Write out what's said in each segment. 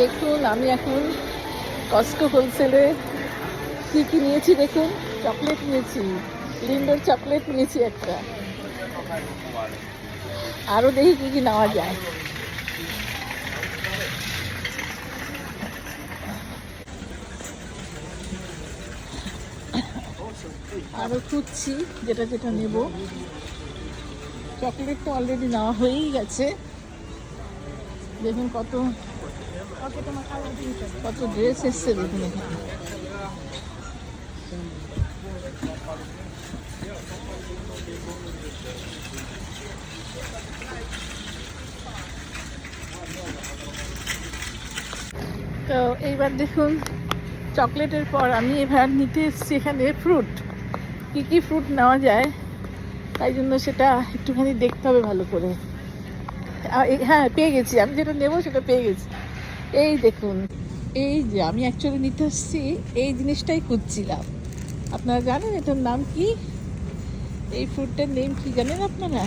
দেখুন আমি এখন কস্টকো হোলসেলে কী কী নিয়েছি দেখুন। চকলেট নিয়েছি, লিন্ডার চকলেট নিয়েছি একটা, আরও দেখি কী কী নেওয়া যায়। আরও খুঁজছি যেটা যেটা নেব। চকলেট তো অলরেডি নেওয়া হয়েই গেছে। দেখুন কত কত ড্রেস এসছে দেখুন এখানে। তো এইবার দেখুন চকলেটের পর আমি এবার নিতে এসেছি এখানে ফ্রুট। কী কী ফ্রুট নেওয়া যায় তাই জন্য সেটা একটুখানি দেখতে হবে ভালো করে। হ্যাঁ, পেয়ে গেছি, আমি যেটা নেবো সেটা পেয়ে গেছি। এই দেখুন, এই যে আমি অ্যাকচুয়ালি নিতে আসছি এই জিনিসটাই খুঁজছিলাম। আপনারা জানেন এটার নাম কি? এই ফ্রুটটার নেম কি জানেন আপনারা?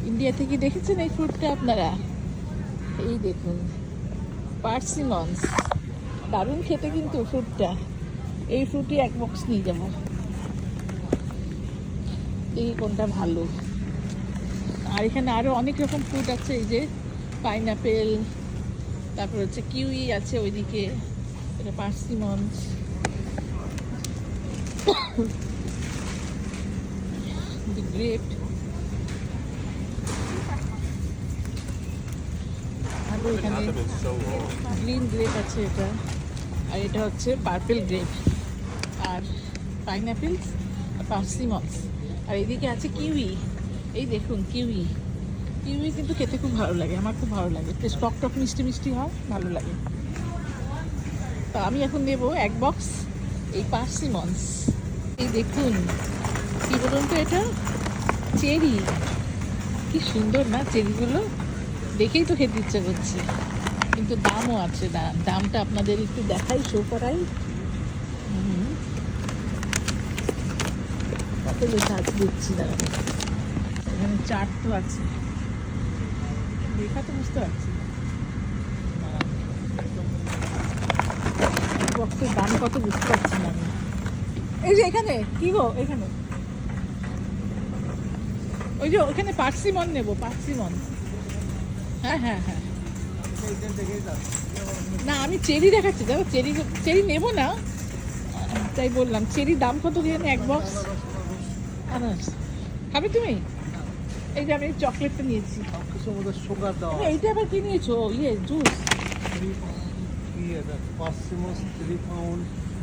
ইন্ডিয়া থেকে দেখেছেন এই ফ্রুটটা আপনারা? এই দেখুন, পার্সিমনস। দারুণ খেতে কিন্তু ফ্রুটটা। এই ফ্রুটই এক বক্স নিয়ে যাবো। এই কোনটা ভালো। আর এখানে আরও অনেক রকম ফ্রুট আছে, এই যে পাইনাপেল, তারপর হচ্ছে কিউই আছে ওইদিকে, এটা পার্সিমনস। গ্রেপ, আর এখানে গ্রিন গ্রেপ আছে এটা, আর এটা হচ্ছে পার্পেল গ্রেপ, আর পাইনাপেলস, আর পার্সিমনস। আর এদিকে আছে কিউই। এই দেখুন কিউই। কিউই কিন্তু খেতে খুব ভালো লাগে, আমার খুব ভালো লাগে। বেশ টক টক মিষ্টি মিষ্টি হয়, ভালো লাগে। তো আমি এখন নেব এক বক্স এই পার্সিমনস। এই দেখুন কি বলুন তো, এটা চেরি। কি সুন্দর না চেরিগুলো, দেখেই তো খেতে ইচ্ছে করছে। কিন্তু দামও আছে, দামটা আপনাদের একটু দেখাই, শো করাই। কত লেখা আছে দেখছি, দাঁড়ান। এখানে চার্ট তো আছে, লেখা তো বুঝতে পারছি। বক্সের দাম কত বুঝতে পারছি না আমি। এই যে এখানে কি গো, এখানে ওই যে ওখানে পার্সিমন নেবো, পার্সিমন। হ্যাঁ হ্যাঁ হ্যাঁ, না আমি চেরি দেখাচ্ছি, দেখো চেরি, চেরি নেবো না তাই বললাম। চেরির দাম কত দিয়ে এক বক্স? খাবে তুমি? এই যে আমি চকলেটটা নিয়েছি। এইটা আবার কি নিয়েছো? ইয়ে জুস।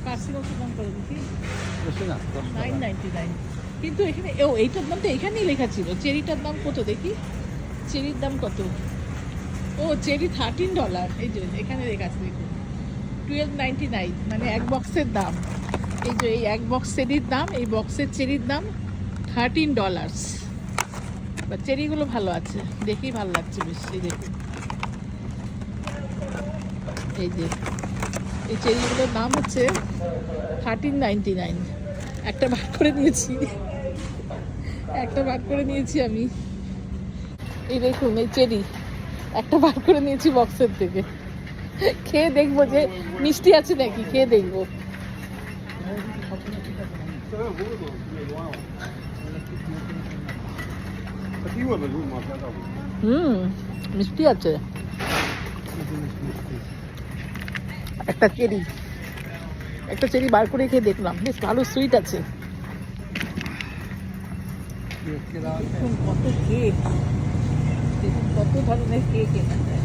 পার্সিমনস দাম করে দেখি 9.99। কিন্তু এখানে এইটার দাম তো এখানেই লেখা ছিল। চেরিটার দাম কত দেখি, চেরির দাম কত? ও চেরি $13। এই যে এখানে লেখা আছে দেখুন, 12.99, মানে এক বক্সের দাম। এই যে এই এক বক্স চেরির দাম, এই বক্সের চেরির দাম $13। বা চেরিগুলো ভালো আছে, দেখেই ভালো লাগছে বেশ। এই দেখুন, এই যে এই চেরিগুলোর দাম হচ্ছে $13.99। একটা ভাগ করে নিয়েছি, একটা ভাগ করে নিয়েছি আমি। এই দেখুন এই চেরি একটা ভাগ করে নিয়েছি বক্সের থেকে। খেয়ে দেখবো যে মিষ্টি আছে নাকি, খেয়ে দেখবো। মিষ্টি আছে। একটা চেরি বার করে খেয়ে দেখলাম, বেশ ভালো সুইট আছে। দেখুন কত কেক, দেখুন কত ধরনের কেক এখানে।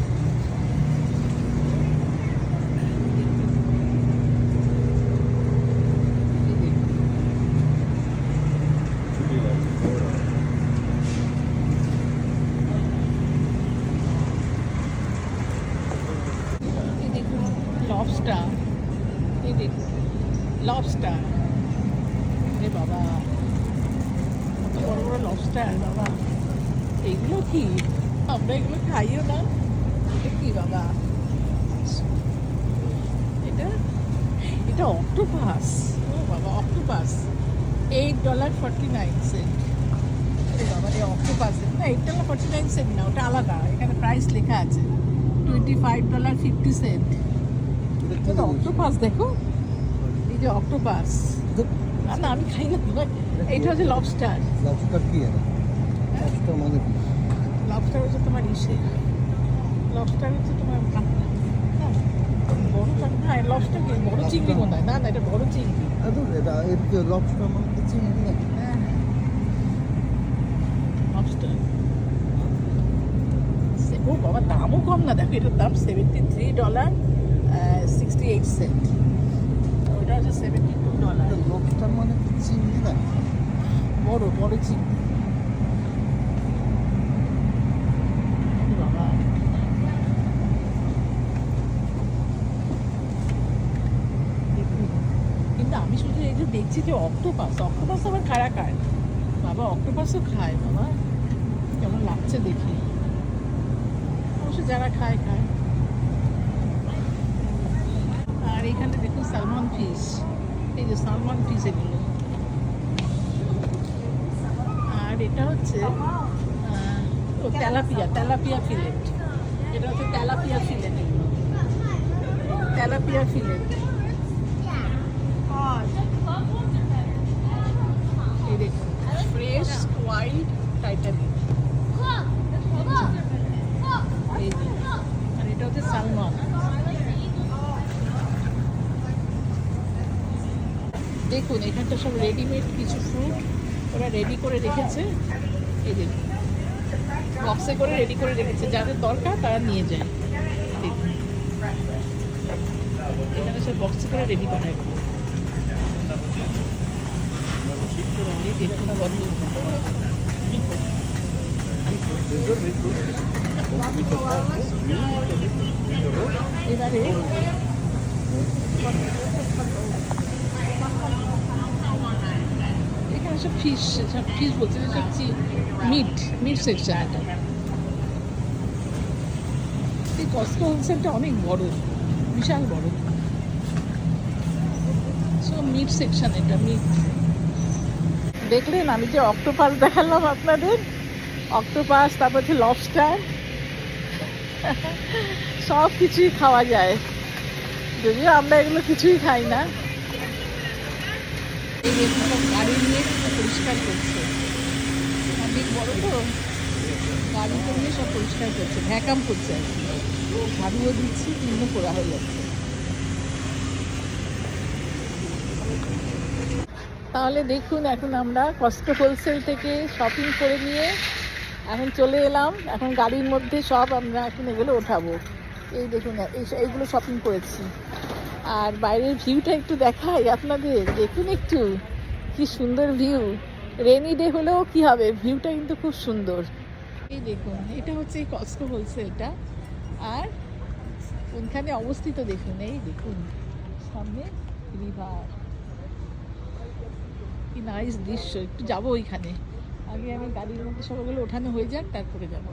লবস্টার, এই দেখুন লবস্টার। রে বাবা, কত বড় বড় লবস্টার বাবা। এইগুলো কি, আমরা এগুলো খাইও না। এটা কি বাবা, এটা এটা অক্টোপাস। ও বাবা, অক্টোপাস $8.49। আরে বাবা রে, অক্টোপাস না, $8.49 না, ওটা আলাদা, এখানে প্রাইস লেখা আছে। $25.50. এটা অক্টোপাস দেখো, এই যে অক্টোপাস। না আমি খাই না, এইটা হচ্ছে লবস্টার। লবস্টার কি এটা? লবস্টার মানে কি? লবস্টার হচ্ছে তোমার লবস্টার হচ্ছে তোমার কাঁকড়া। হ্যাঁ, বড় কাঁকড়া। লবস্টার কি বড় চিংড়ি মনে হয়? না না, এটা বড় চিংড়ি। এটা লবস্টার মানে চিংড়ি না? হ্যাঁ, লবস্টার। ও বাবা, দামও কম না, দেখো এটার দাম $73.68। ওইটা হচ্ছে $72। লবস্টার মানে চিংড়ি না? বড় বড় চিংড়ি। বাবা, কিন্তু আমি শুধু এই যে দেখছি যে অক্টোপাস আবার কারা খায় বাবা, অক্টোপাসও খায় বাবা, কেমন লাগছে দেখি। অবশ্য যারা খায় খায়। আর এখানে দেখুন সালমন ফিশ, এই যে সালমন ফিশ এগুলো। আর এটা হচ্ছে তেলাপিয়া ফিলেট। এটা হচ্ছে তেলাপিয়া ফিলেট, এগুলো তেলাপিয়া ফিলেট। এই দেখুন ফ্রেশ হোয়াইট টাইটানিক, এই যে। আর এটা হচ্ছে সালমন। দেখুন এখানটা সব রেডিমেড কিছু ফ্রুট ওরা রেডি করে রেখেছে, এই দেখুন বক্সে করে রেডি করে রেখেছে, যাদের দরকার তারা নিয়ে যায়। দেখুন এখানে সব বক্সে করে রেডি করা এগুলো। দেখুন এবারে এখানে সব ফিশ বলছে, সব মিট সেকশন। এটা এই কস্টকো হোলসেলটা অনেক বড়, বিশাল বড়। সব মিট সেকশন, এটা মিট। দেখলেন আমি যে অক্টোপাস দেখালাম আপনাদের, অক্টোপাস, তারপর হচ্ছে লবস্টার, সব কিছুই খাওয়া যায়, যদিও আমরা এগুলো কিছুই খাই না। এই দেখুন সব গাড়ি নিয়ে পরিষ্কার করছে, অনেক বড় তো, গাড়িতে নিয়ে সব পরিষ্কার করছে, ভ্যাকাম করছে আর কি, ঝাড়ুও দিচ্ছি, ক্লিনও করা হয়ে যাচ্ছে। তাহলে দেখুন এখন আমরা কস্টকো হোলসেল থেকে শপিং করে নিয়ে এখন চলে এলাম, এখন গাড়ির মধ্যে সব আমরা এখন এগুলো ওঠাবো। এই দেখুন এইগুলো শপিং করেছি। আর বাইরের ভিউটা একটু দেখাই আপনাদের, দেখুন একটু কি সুন্দর ভিউ। রেনি ডে হলেও কি হবে, ভিউটা কিন্তু খুব সুন্দর। এই দেখুন এটা হচ্ছে এই কস্টকো হোলসেলটা, আর কোনখানে অবস্থিত দেখুন, এই দেখুন সামনে রিভার, কি নাইস দৃশ্য। একটু যাবো ওইখানে, আগে আমি গাড়ির মধ্যে সবগুলো ওঠানো হয়ে যাক, তারপরে যাবো।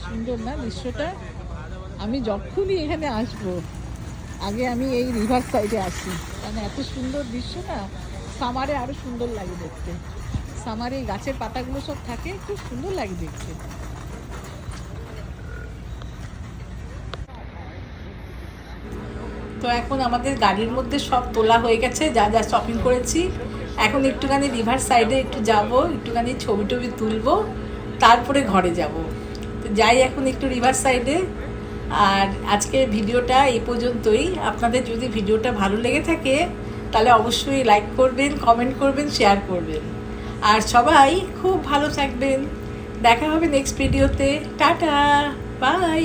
সুন্দর না দৃশ্যটা? আমি যখনই এখানে আসবো আগে আমি এই রিভার সাইডে আসি, কারণ এত সুন্দর দৃশ্য না, সামারে আরো সুন্দর লাগে দেখতে। সামারে এই গাছের পাতাগুলো সব থাকে, খুব সুন্দর লাগে দেখতে। তো এখন আমাদের গাড়ির মধ্যে সব তোলা হয়ে গেছে, যা যা শপিং করেছি। এখন একটুখানি রিভার সাইডে একটু যাব, একটুখানি ছবি টবি তুলবো, তারপরে ঘরে যাব। তো যাই এখন একটু রিভার সাইডে। আর আজকের ভিডিওটা এই পর্যন্তই। আপনাদের যদি ভিডিওটা ভালো লেগে থাকে তাহলে অবশ্যই লাইক করবেন, কমেন্ট করবেন, শেয়ার করবেন। আর সবাই খুব ভালো থাকবেন। দেখা হবে নেক্সট ভিডিওতে। টাটা, বাই।